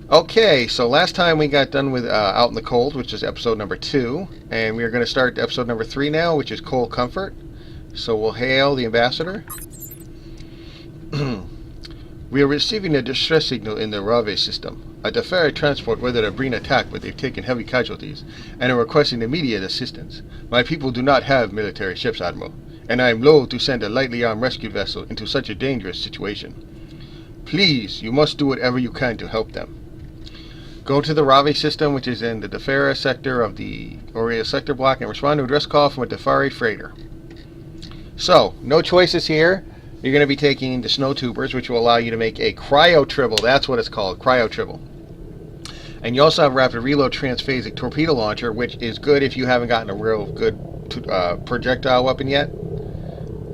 Okay, so last time we got done with Out in the Cold, which is episode number 2, and we are going to start episode number 3 now, which is Cold Comfort. So we'll hail the ambassador. We are receiving a distress signal in the Rave system. A Deferi transport weathered a Breen attack, but they've taken heavy casualties and are requesting immediate assistance. My people do not have military ships, Admiral, and I am loath to send a lightly armed rescue vessel into such a dangerous situation. Please, you must do whatever you can to help them. Go to the Rave system, which is in the Deferi sector of the Aurea sector block, and respond to a address call from a Deferi freighter. So, no choices here. You're going to be taking the snow tubers, which will allow you to make a cryo-tribble. That's what it's called, cryo-tribble. And you also have a rapid reload transphasic torpedo launcher, which is good if you haven't gotten a real good projectile weapon yet.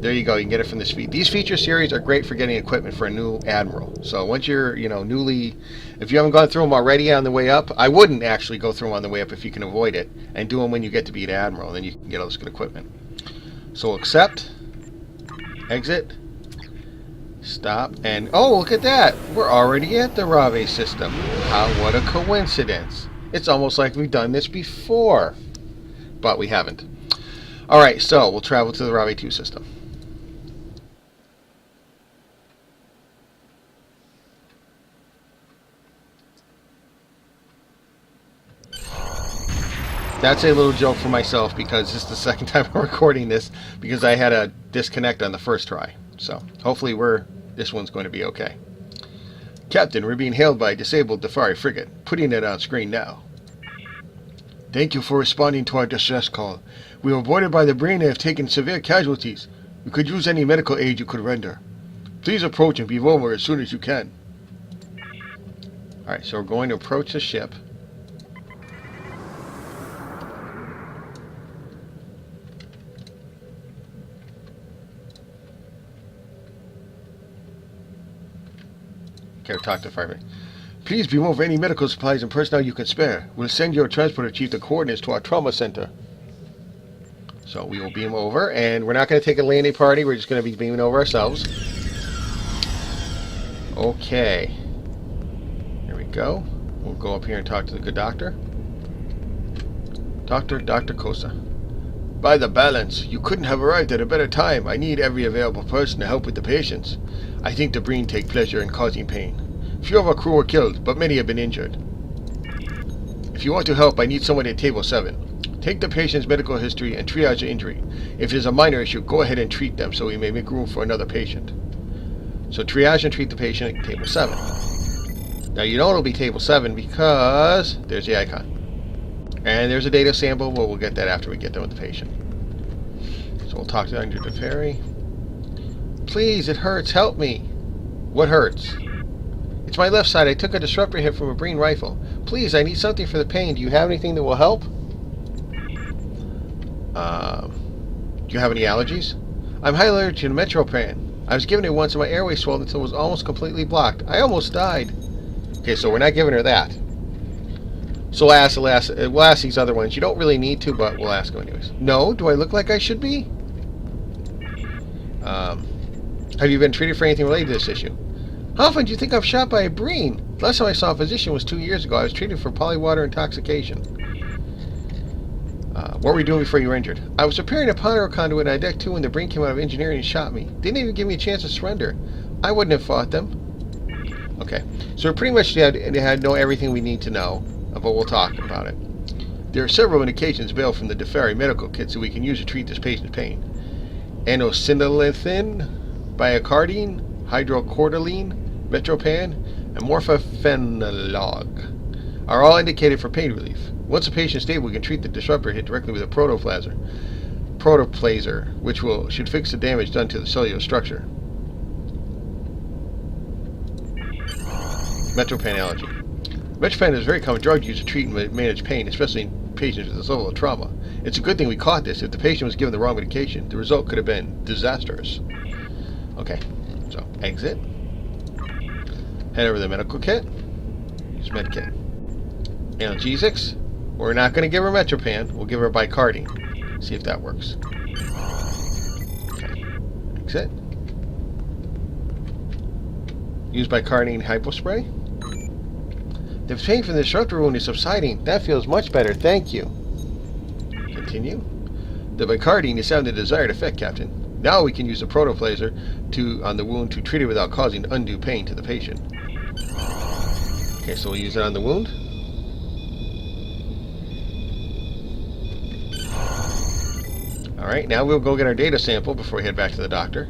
There you go. You can get it from this feed. These feature series are great for getting equipment for a new admiral. So once you're, newly, if you haven't gone through them already on the way up, I wouldn't actually go through them on the way up if you can avoid it, and do them when you get to be an admiral. Then you can get all this good equipment. So accept, exit, stop, and oh, look at that! We're already at the Rave system. What a coincidence! It's almost like we've done this before, but we haven't. All right, so we'll travel to the Rave 2 system. That's a little joke for myself because this is the second time I'm recording this because I had a disconnect on the first try. So hopefully this one's going to be okay. Captain, we're being hailed by a disabled Deferi frigate. Putting it on screen now. Thank you for responding to our distress call. We were boarded by the Breen and have taken severe casualties. We could use any medical aid you could render. Please approach and be over as soon as you can. Alright, so we're going to approach the ship. Talk to fireman. Please beam over any medical supplies and personnel you can spare. We'll send your transporter chief the coordinates to our trauma center. So we will beam over, and we're not going to take a landing party. We're just going to be beaming over ourselves. Okay. Here we go. We'll go up here and talk to the good doctor. Dr. Cosa. By the balance, you couldn't have arrived at a better time. I need every available person to help with the patients. I think the Breen take pleasure in causing pain. Few of our crew were killed, but many have been injured. If you want to help, I need someone at table 7. Take the patient's medical history and triage the injury. If it is a minor issue, go ahead and treat them so we may make room for another patient. So triage and treat the patient at table 7. Now you know it'll be table 7 because there's the icon. And there's a data sample, but we'll get that after we get done with the patient. So we'll talk to Dr. Deferi. Please, it hurts. Help me. What hurts? It's my left side. I took a disruptor hit from a Breen rifle. Please, I need something for the pain. Do you have anything that will help? Do you have any allergies? I'm highly allergic to Metropran. I was given it once and my airway swelled until it was almost completely blocked. I almost died. Okay, so we're not giving her that. So we'll ask these other ones. You don't really need to, but we'll ask them anyways. No? Do I look like I should be? Have you been treated for anything related to this issue? How often do you think I'm shot by a Breen? Last time I saw a physician was 2 years ago. I was treated for polywater intoxication. What were you doing before you were injured? I was repairing a power conduit on deck 2 when the Breen came out of engineering and shot me. They didn't even give me a chance to surrender. I wouldn't have fought them. Okay, so we pretty much know everything we need to know, but we'll talk about it. There are several indications available from the Deferi medical kits that we can use to treat this patient's pain. Anosindolithin, biocardine, hydrocortisone, Metropan, and morphephenolog are all indicated for pain relief. Once the patient is stable, we can treat the disruptor hit directly with a protoplaser, which should fix the damage done to the cellular structure. Metropan allergy. Metropan is a very common drug used to treat and manage pain, especially in patients with this level of trauma. It's a good thing we caught this. If the patient was given the wrong medication, the result could have been disastrous. Okay, so exit. Head over to the medical kit. Use med kit. Analgesics. We're not going to give her Metropan. We'll give her bicardine. See if that works. Okay. Exit. Use bicardine hypospray. The pain from the disruptor wound is subsiding. That feels much better, thank you. Continue. The bicardine is having the desired effect, Captain. Now we can use the protoplasm on the wound to treat it without causing undue pain to the patient. Okay, so we'll use it on the wound. Alright, now we'll go get our data sample before we head back to the doctor.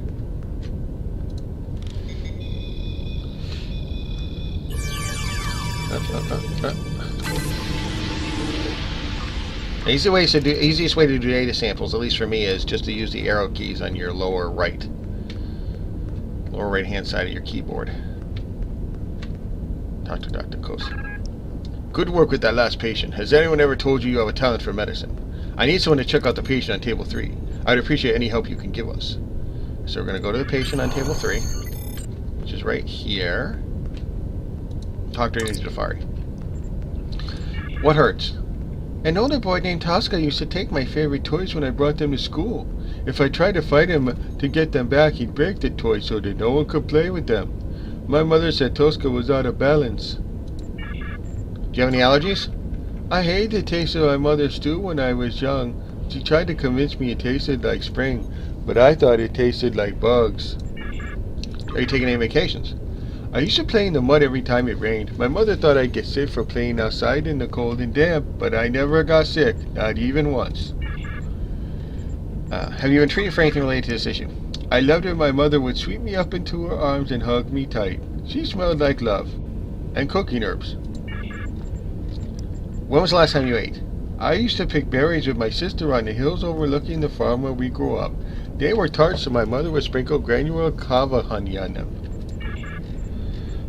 The easiest way to do data samples, at least for me, is just to use the arrow keys on your lower right hand side of your keyboard. Talk to Dr. Kosa. Good work with that last patient. Has anyone ever told you have a talent for medicine? I need someone to check out the patient on table 3. I'd appreciate any help you can give us. So we're going to go to the patient on table 3, which is right here. Talk to Deferi. What hurts? An older boy named Tosca used to take my favorite toys when I brought them to school. If I tried to fight him to get them back, he'd break the toys so that no one could play with them. My mother said Tosca was out of balance. Do you have any allergies? I hated the taste of my mother's stew when I was young. She tried to convince me it tasted like spring, but I thought it tasted like bugs. Are you taking any vacations? I used to play in the mud every time it rained. My mother thought I'd get sick for playing outside in the cold and damp, but I never got sick, not even once. Have you been treated for anything related to this issue? I loved when my mother would sweep me up into her arms and hug me tight. She smelled like love. And cooking herbs. When was the last time you ate? I used to pick berries with my sister on the hills overlooking the farm where we grew up. They were tart, so my mother would sprinkle granular kava honey on them.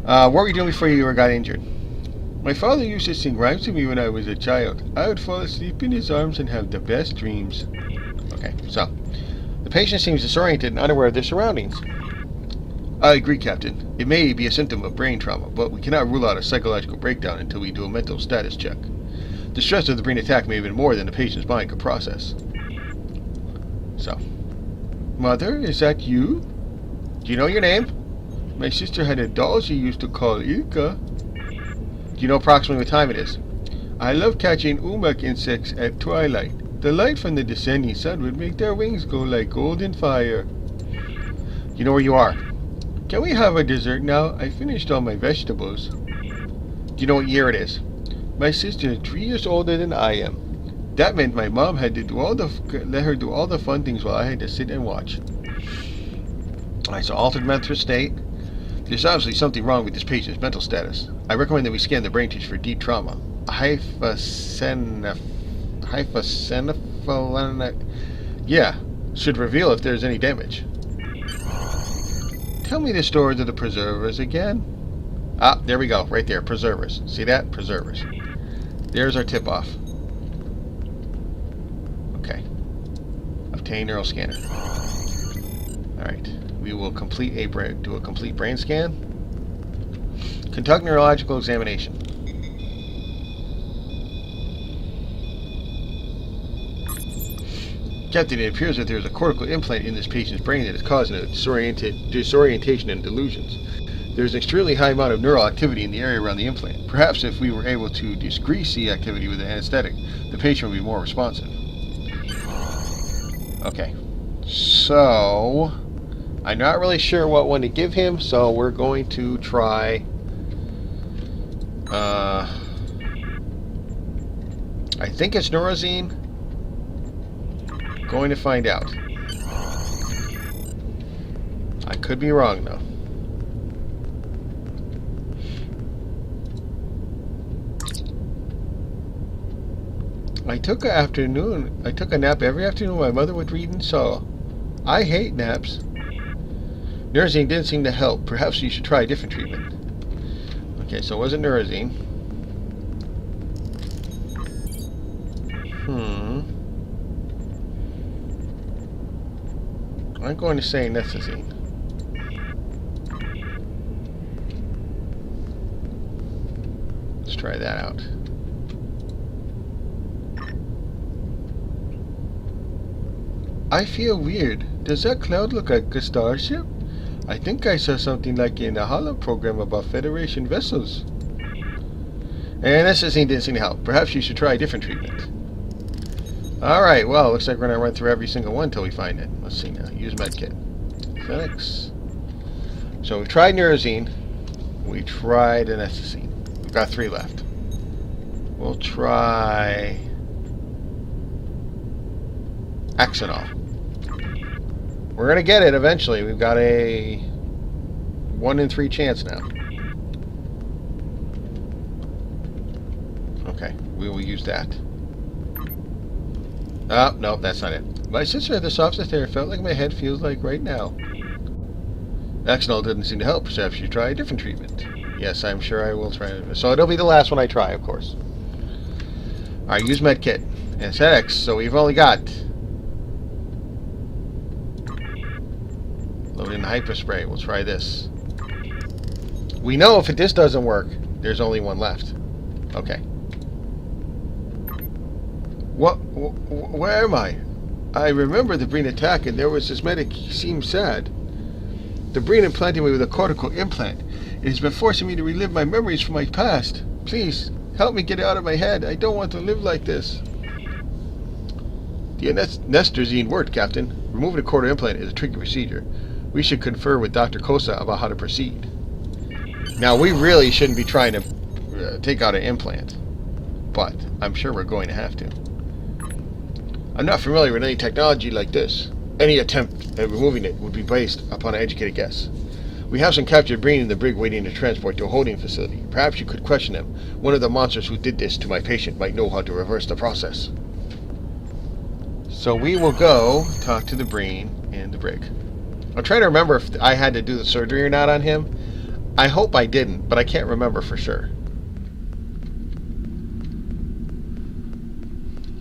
What were you doing before you got injured? My father used to sing rhymes to me when I was a child. I would fall asleep in his arms and have the best dreams. Okay, so the patient seems disoriented and unaware of their surroundings. I agree, Captain. It may be a symptom of brain trauma, but we cannot rule out a psychological breakdown until we do a mental status check. The stress of the brain attack may have been more than the patient's mind could process. So, Mother, is that you? Do you know your name? My sister had a doll she used to call Ilka. Do you know approximately what time it is? I love catching umak insects at twilight. The light from the descending sun would make their wings go like golden fire. You know where you are? Can we have a dessert now? I finished all my vegetables. Do you know what year it is? My sister is 3 years older than I am. That meant my mom had to let her do all the fun things while I had to sit and watch. Alright, so altered mental state. There's obviously something wrong with this patient's mental status. I recommend that we scan the brain tissue for deep trauma. Yeah, should reveal if there's any damage. Tell me the story of the preservers again. Ah, there we go, right there, preservers. See that? Preservers. There's our tip-off. Okay. Obtain neural scanner. Alright. We will do a complete brain scan. Conduct neurological examination. Captain, it appears that there is a cortical implant in this patient's brain that is causing a disorientation and delusions. There is an extremely high amount of neural activity in the area around the implant. Perhaps if we were able to decrease the activity with an anesthetic, the patient would be more responsive. Okay. So, I'm not really sure what one to give him, so we're going to try... I think it's Neurazine. Going to find out. I could be wrong, though. I took a nap every afternoon my mother would read and saw. I hate naps. Neurazine didn't seem to help. Perhaps you should try a different treatment. Okay, so it wasn't Neurazine. I'm going to say Nethazine. Let's try that out. I feel weird. Does that cloud look like a starship? I think I saw something like in a holo program about Federation vessels. And this didn't seem to help. Perhaps you should try a different treatment. Alright, well, looks like we're going to run through every single one until we find it. Let's see now. Use medkit. Phoenix. So we've tried Neurozine. We tried Anesthetine. We've got 3 left. We'll try Axonol. We're going to get it eventually. We've got a 1 in 3 chance now. Okay, we will use that. Oh, no, that's not it. My sister had the softest hair. Felt like my head feels like right now. Axonol didn't seem to help. Perhaps you try a different treatment. Yes, I'm sure I will try it. So it'll be the last one I try, of course. Alright, use medkit. And it's X, so we've only got... Load in hyperspray. We'll try this. We know if this doesn't work, there's only one left. Okay. Where am I? I remember the Breen attack, and there was this medic. He seemed sad. The Breen implanted me with a cortical implant. It has been forcing me to relive my memories from my past. Please, help me get it out of my head. I don't want to live like this. The Anesthetine worked, Captain. Removing a cortical implant is a tricky procedure. We should confer with Dr. Kosa about how to proceed. Now, we really shouldn't be trying to take out an implant, but I'm sure we're going to have to. I'm not familiar with any technology like this. Any attempt at removing it would be based upon an educated guess. We have some captured Breen in the brig waiting to transport to a holding facility. Perhaps you could question them. One of the monsters who did this to my patient might know how to reverse the process. So we will go talk to the Breen in the brig. I'm trying to remember if I had to do the surgery or not on him. I hope I didn't, but I can't remember for sure.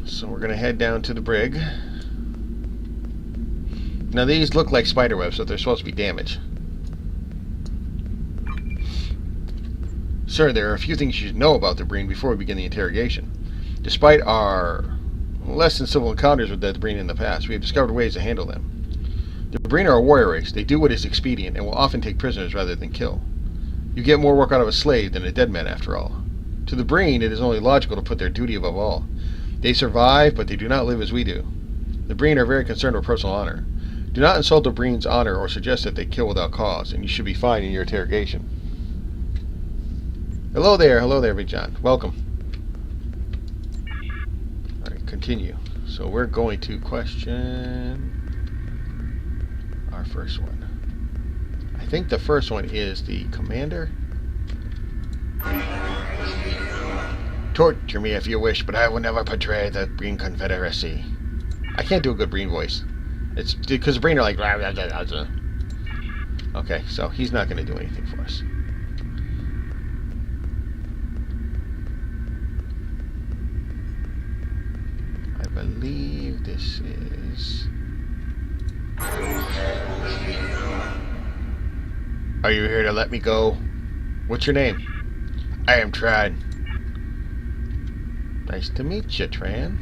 So we're going to head down to the brig. Now these look like spider webs, so they're supposed to be damaged. Sir, there are a few things you should know about the Breen before we begin the interrogation. Despite our less than civil encounters with the Breen in the past, we have discovered ways to handle them. The Breen are a warrior race. They do what is expedient and will often take prisoners rather than kill. You get more work out of a slave than a dead man, after all. To the Breen, it is only logical to put their duty above all. They survive, but they do not live as we do. The Breen are very concerned with personal honor. Do not insult the Breen's honor or suggest that they kill without cause, and you should be fine in your interrogation. Hello there, Big John. Welcome. Alright, continue. So we're going to question our first one. I think the first one is the commander. Torture me if you wish, but I will never betray the Breen Confederacy. I can't do a good Breen voice. It's because the Breen are like... Blah, blah, blah, blah. Okay, so he's not going to do anything for us. I believe this is... Are you here to let me go? What's your name? I am Tran. Nice to meet you, Tran.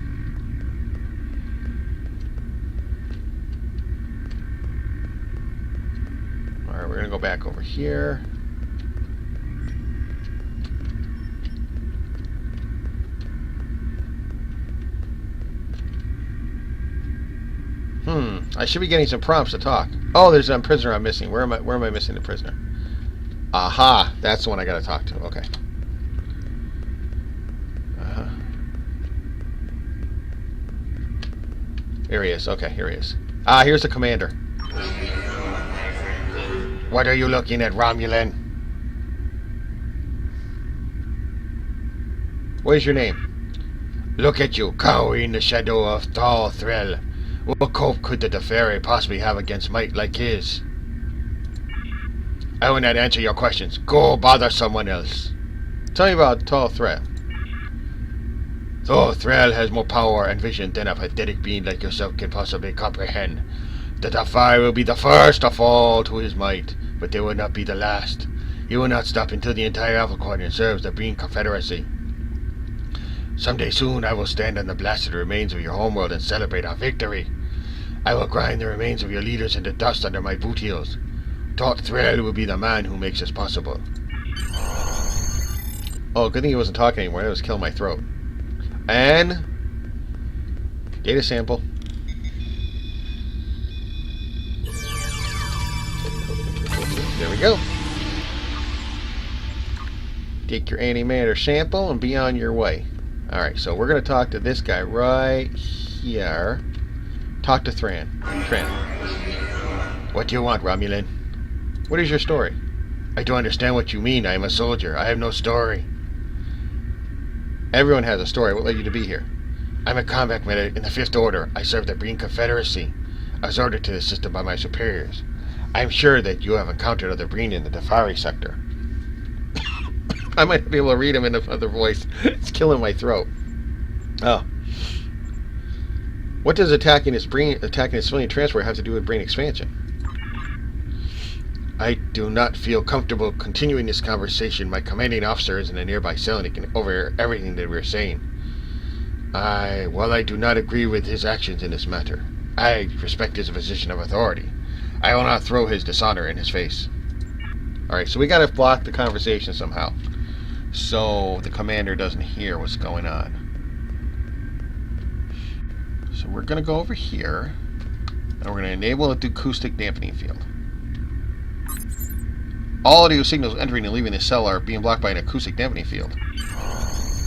Alright, we're going to go back over here. I should be getting some prompts to talk. Oh, there's a prisoner I'm missing. Where am I missing the prisoner? Aha, that's the one I gotta talk to. Okay. Here he is. Okay, here he is. Here's the commander. What are you looking at, Romulan? What is your name? Look at you, cowering in the shadow of tall Threll. What cope could the Deferi possibly have against might like his? I will not answer your questions. Go bother someone else. Tell me about Tall Threll. Tall Threll has more power and vision than a pathetic being like yourself can possibly comprehend. The Deferi will be the first to fall to his might, but they will not be the last. He will not stop until the entire Alpha Quadrant serves the Breen Confederacy. Someday soon I will stand on the blasted remains of your homeworld and celebrate our victory. I will grind the remains of your leaders into dust under my boot heels. Tall Threll will be the man who makes this possible. Oh, good thing he wasn't talking anymore. That was killing my throat. And data sample. There we go. Take your antimatter sample and be on your way. Alright, so we're going to talk to this guy right here. Talk to Tran. Tran. What do you want, Romulan? What is your story? I don't understand what you mean. I am a soldier. I have no story. Everyone has a story. What led you to be here? I'm a combat medic in the 5th Order. I serve the Breen Confederacy. I was ordered to the system by my superiors. I'm sure that you have encountered other Breen in the Deferi sector. I might be able to read him in another voice. It's killing my throat. Oh. What does attacking a civilian transport have to do with Breen expansion? I do not feel comfortable continuing this conversation. My commanding officer is in a nearby cell and he can overhear everything that we're saying. While I do not agree with his actions in this matter, I respect his position of authority. I will not throw his dishonor in his face. Alright, so we gotta block the conversation somehow, so the commander doesn't hear what's going on. So we're gonna go over here, and we're gonna enable the acoustic dampening field. All audio signals entering and leaving the cell are being blocked by an acoustic dampening field.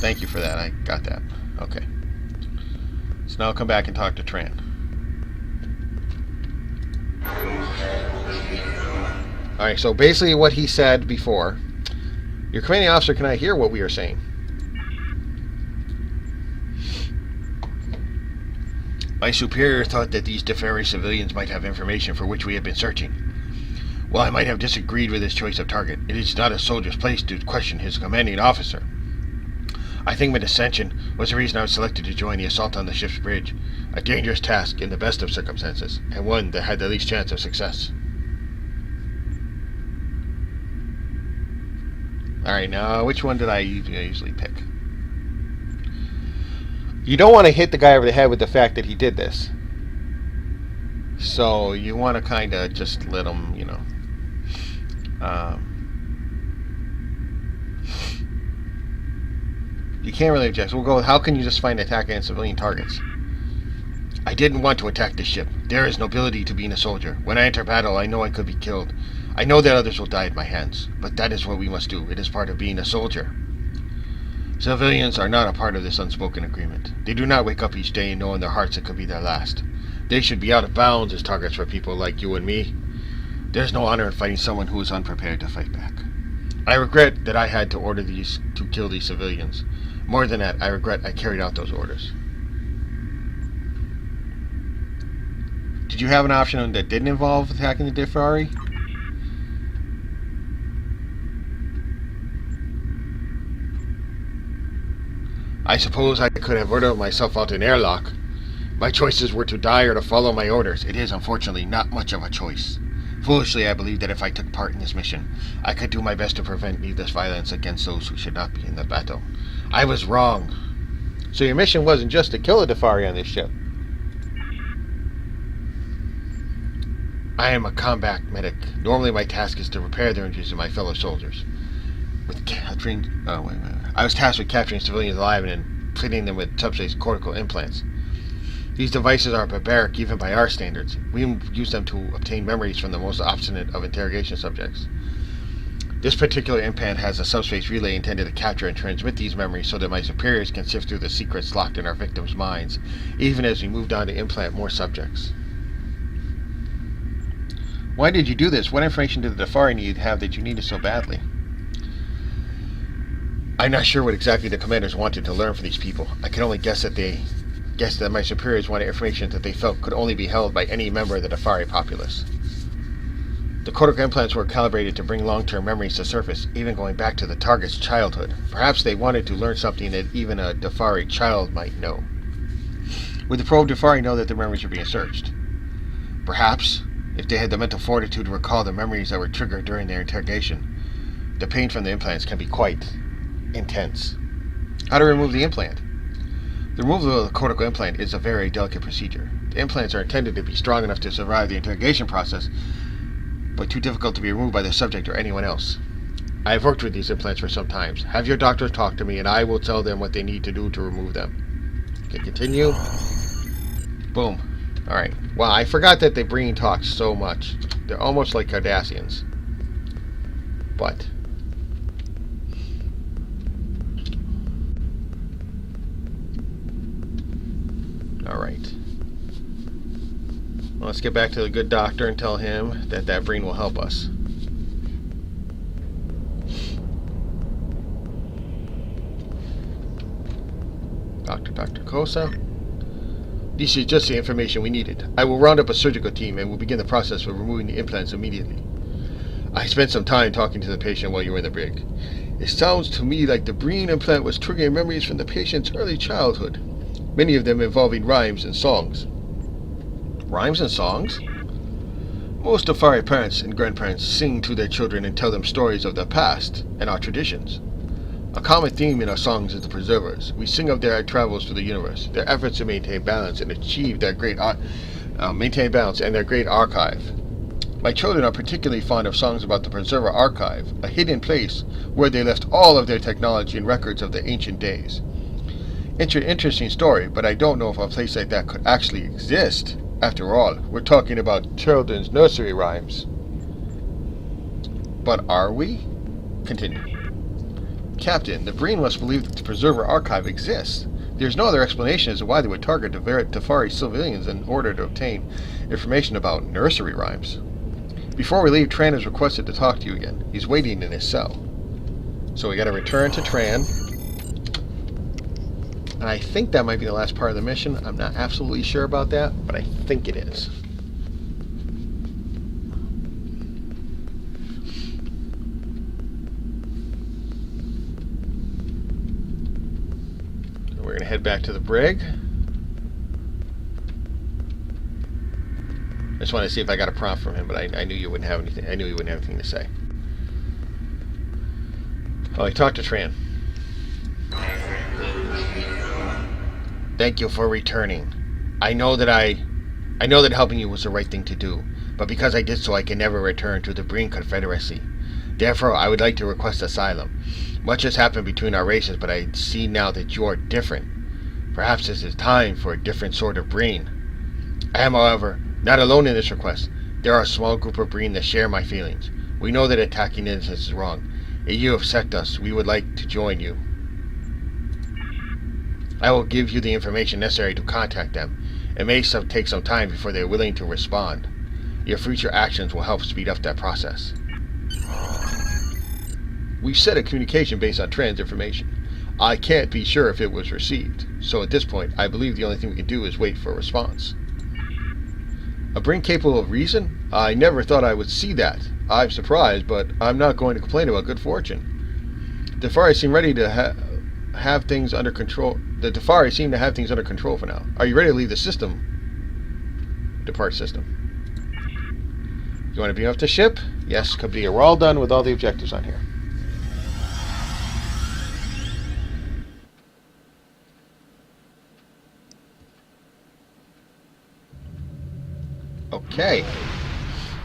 Thank you for that, I got that. Okay. So now I'll come back and talk to Tran. Alright, so basically what he said before. Your commanding officer cannot hear what we are saying. My superior thought that these Deferi civilians might have information for which we have been searching. While I might have disagreed with his choice of target, it is not a soldier's place to question his commanding officer. I think my dissension was the reason I was selected to join the assault on the ship's bridge, a dangerous task in the best of circumstances, and one that had the least chance of success. Alright, now which one did I usually pick? You don't want to hit the guy over the head with the fact that he did this. So you want to kind of just let him, you know. You can't really object. So we'll go with, how can you just find attack against civilian targets? I didn't want to attack this ship. There is nobility to being a soldier. When I enter battle, I know I could be killed. I know that others will die at my hands. But that is what we must do. It is part of being a soldier. Civilians are not a part of this unspoken agreement. They do not wake up each day and know in their hearts it could be their last. They should be out of bounds as targets for people like you and me. There's no honor in fighting someone who is unprepared to fight back. I regret that I had to order these to kill these civilians. More than that, I regret I carried out those orders. Did you have an option that didn't involve attacking the Deferi? I suppose I could have ordered myself out an airlock. My choices were to die or to follow my orders. It is, unfortunately, not much of a choice. Foolishly, I believed that if I took part in this mission, I could do my best to prevent needless violence against those who should not be in the battle. I was wrong. So your mission wasn't just to kill a Deferi on this ship. I am a combat medic. Normally my task is to repair the injuries of my fellow soldiers. I was tasked with capturing civilians alive and then fitting them with subspace cortical implants. These devices are barbaric even by our standards. We use them to obtain memories from the most obstinate of interrogation subjects. This particular implant has a subspace relay intended to capture and transmit these memories so that my superiors can sift through the secrets locked in our victims' minds, even as we move on to implant more subjects. Why did you do this? What information did the Deferi need to have that you needed so badly? I'm not sure what exactly the commanders wanted to learn from these people. I can only guess that my superiors wanted information that they felt could only be held by any member of the Deferi populace. The cortical implants were calibrated to bring long-term memories to surface, even going back to the target's childhood. Perhaps they wanted to learn something that even a Deferi child might know. Would the probe Deferi know that their memories were being searched? Perhaps, if they had the mental fortitude to recall the memories that were triggered during their interrogation. The pain from the implants can be quite intense. How to remove the implant? The removal of the cortical implant is a very delicate procedure. The implants are intended to be strong enough to survive the interrogation process, but too difficult to be removed by the subject or anyone else. I've worked with these implants for some time. Have your doctors talk to me, and I will tell them what they need to do to remove them. Okay, continue. Boom. Alright. Wow, I forgot that the Breen talks so much. They're almost like Cardassians. But... Alright. Well, let's get back to the good doctor and tell him that Breen will help us. Dr. Kosa. This is just the information we needed. I will round up a surgical team and will begin the process of removing the implants immediately. I spent some time talking to the patient while you were in the brig. It sounds to me like the Breen implant was triggering memories from the patient's early childhood, many of them involving rhymes and songs. Rhymes and songs? Most Deferi parents and grandparents sing to their children and tell them stories of their past and our traditions. A common theme in our songs is the preservers. We sing of their travels through the universe, their efforts to maintain balance and achieve their great archive. My children are particularly fond of songs about the Preserver Archive, a hidden place where they left all of their technology and records of the ancient days. Interesting story, but I don't know if a place like that could actually exist. After all, we're talking about children's nursery rhymes. But are we? Continue. Captain, the Breen must believe that the Preserver Archive exists. There's no other explanation as to why they would target Deferi civilians in order to obtain information about nursery rhymes. Before we leave, Tran has requested to talk to you again. He's waiting in his cell. So we gotta return to Tran. And I think that might be the last part of the mission. I'm not absolutely sure about that, but I think it is. We're going to head back to the brig. I just want to see if I got a prompt from him, but I knew you wouldn't have anything. I knew you wouldn't have anything to say. Oh, I talked to Tran. Thank you for returning. I know that helping you was the right thing to do, but because I did so, I can never return to the Breen Confederacy. Therefore, I would like to request asylum. Much has happened between our races, but I see now that you are different. Perhaps this is time for a different sort of Breen. I am, however, not alone in this request. There are a small group of Breen that share my feelings. We know that attacking innocents is wrong. If you accept us, we would like to join you. I will give you the information necessary to contact them. It may take some time before they are willing to respond. Your future actions will help speed up that process. We've set a communication based on Tran's information. I can't be sure if it was received, so at this point, I believe the only thing we can do is wait for a response. A Breen capable of reason? I never thought I would see that. I'm surprised, but I'm not going to complain about good fortune. Deferi seem ready to have things under control. The Deferi seem to have things under control for now. Are you ready to leave the system? Depart system. You want to be off the ship? Yes, Kabir. We're all done with all the objectives on here. Okay.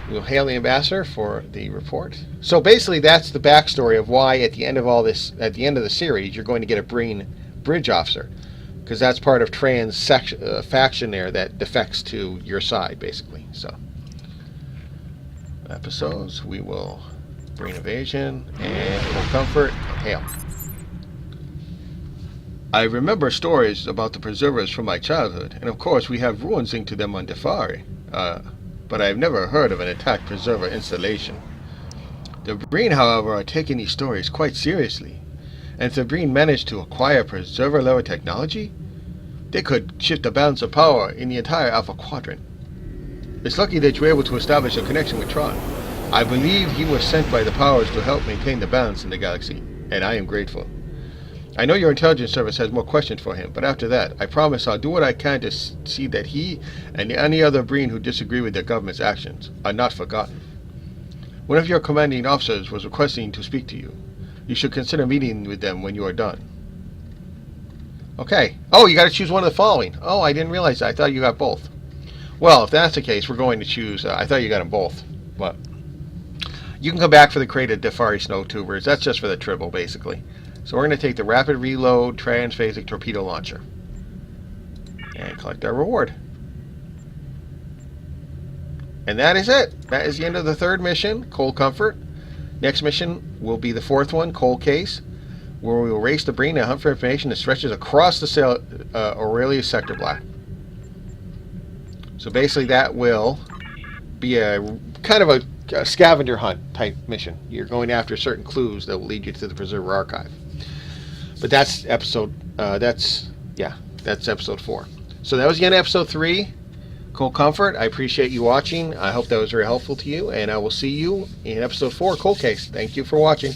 We'll hail the ambassador for the report. So basically, that's the backstory of why at the end of all this, at the end of the series, you're going to get a Breen bridge officer, because that's part of Tran's faction there that defects to your side, basically. So episodes, we will Breen evasion and full comfort and hail. I remember stories about the preservers from my childhood, and of course we have ruins linked to them on Deferi. But I have never heard of an attacked preserver installation. The Breen, however, are taking these stories quite seriously, and if the Breen managed to acquire preserver-level technology, they could shift the balance of power in the entire Alpha Quadrant. It's lucky that you were able to establish a connection with Tron. I believe he was sent by the powers to help maintain the balance in the galaxy, and I am grateful. I know your intelligence service has more questions for him, but after that, I promise I'll do what I can to see that he and any other Breen who disagree with their government's actions are not forgotten. One of your commanding officers was requesting to speak to you. You should consider meeting with them when you are done. Okay. Oh, you got to choose one of the following. Oh, I didn't realize that. I thought you got both. Well, if that's the case, we're going to choose... I thought you got them both. But You can come back for the crate of Deferi snow tubers. That's just for the triple, basically. So we're going to take the rapid reload transphasic torpedo launcher and collect our reward. And that is it. That is the end of the third mission, Cold Comfort. Next mission will be the fourth one, Cold Case, where we will race to Breen and hunt for information that stretches across the Aurelius sector block. So basically that will be a kind of a scavenger hunt type mission. You're going after certain clues that will lead you to the Preserver Archive. But that's episode, that's episode 4. So that was the end of episode 3, Cold Comfort. I appreciate you watching. I hope that was very helpful to you, and I will see you in episode 4, Cold Case. Thank you for watching.